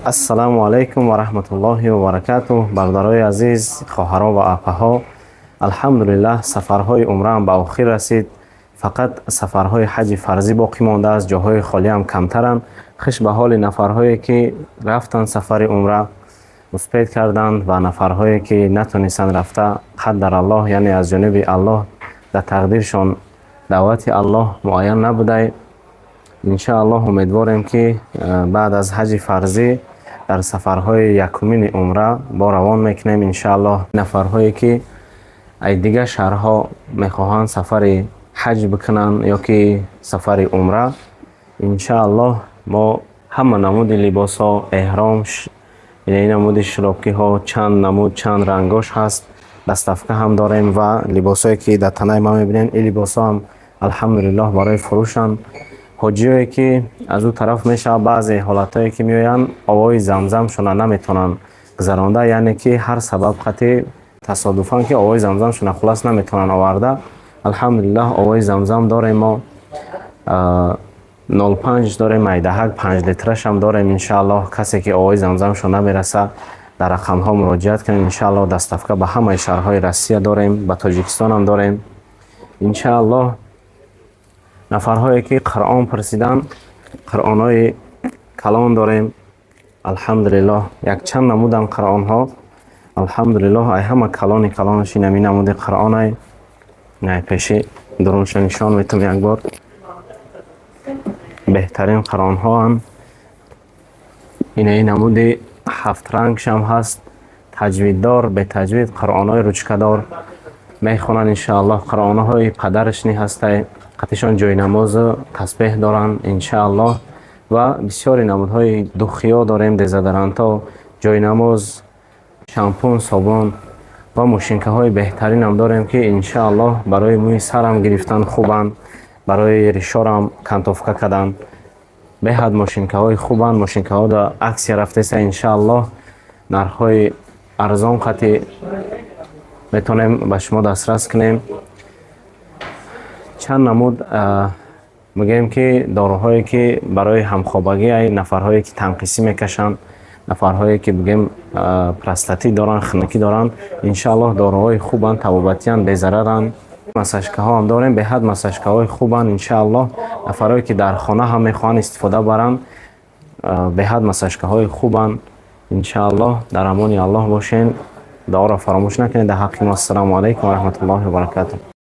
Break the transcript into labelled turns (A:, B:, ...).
A: ассалому алайкум ва раҳматуллоҳи ва баракатуҳ. Бародарои азиз, хоҳаро ва апаҳо, алҳамдулиллаҳ сафарҳои умраам ба охир расид. Фақат сафарҳои ҳаҷи фарзӣ боқӣ мондааст, ҷоҳои холиам камтаранд. Хиш ба ҳоли нафарҳое ки рафтанд сафари умра, успед карданд ва нафарҳое ки натонистанд рафта, қаддараллоҳ, яъне аз ҷониби Аллоҳ дар тақдиршон даъвати Аллоҳ муайян набудай. Иншааллоҳ умедворем ки баъд аз ҳаҷи фарзӣ дар сафарҳои якумини умра бо равон мекунем. Иншааллоҳ нафарҳое ки аз дигар шаҳрҳо мехоҳанд сафари ҳаҷ бикунанд ё ки сафари умра, иншааллоҳ мо ҳама намуди либосҳо, эҳром, намуди широбкиҳо, чанд намуд, чанд рангош ҳаст. Дастафка ҳам дорем ва либосое ки дар танаи ма мебинем, ин либосҳо ҳам алҳамдулиллаҳ барои фурӯшанд. ҳоҷиое ки аз ӯ тараф мешавад, баъзе ҳолатое ки меоянд овои замзамшона наметавонанд гузаронда, яъне ки ҳар сабаб қатъи тасодуфан ки овои замзамшона хулас наметавонанд оварда. алҳамдулиллаҳ овои замзам дорем, мо 05 дорем, майдаҳак 5 литрашам дорем. Иншааллоҳ касе ки овои замзамшо намераса дар рақамҳо муроҷиат кунед. Иншааллоҳ дастафка ба ҳамаи шаҳрҳои Россия дорем, ба Тоҷикистонам дорем. Иншааллоҳ нафарҳое ки қуръон пурсиданд, қуръонҳои калон дорем. алҳамдулиллаҳ якчанд намудам қуръонҳо, алҳамдулиллаҳ ай ҳама калонаши нами намуди қуръонай най пеши дурунша нишон метум як бор. беҳтарин қуръонҳоам инаи намуди 7 рангшам ҳаст, таҷвиддор, бетаҷвид, қуръонҳои ручкадор мехонанд. иншааллоҳ қуръонҳои падаришни ҳастай, қатишон ҷойнамозу тасбеҳ доранд. иншааллоҳ ва бисёри намудҳои духиё дорем, дезодоранто, ҷойнамоз, шампун, собун ва мошинкаҳои беҳтаринам дорем ки иншааллоҳ барои мӯи сарам гирифтан хубанд, барои ришорам кантовка кардан беҳад мошинкаҳои хубанд. мошинкаҳо дар аксия рафтеса, иншааллоҳ нархҳои арзон қатъи метавонем ба шумо дастрас кунем. чанд намуд мегӯем ки доруҳое ки барои ҳамхобагӣ, ай нафарҳое ки танқисӣ мекашанд, нафарҳое ки бигӯем простатит доранд, хунукӣ доранд, иншааллоҳ доруҳои хубанд, табобатиянд, безараранд. масажкаҳо ҳам дорем, беҳад масажкаҳои хубанд. иншааллоҳ нафарҳое ки дар хона ҳам мехоҳанд истифода баранд, беҳад масажкаҳои хубанд. иншааллоҳ дар амони Аллоҳ бошен. дуоро фаромӯш накунед дар ҳаққи мо. ассалому алайкум ва раҳматуллоҳи ва баракатуҳ.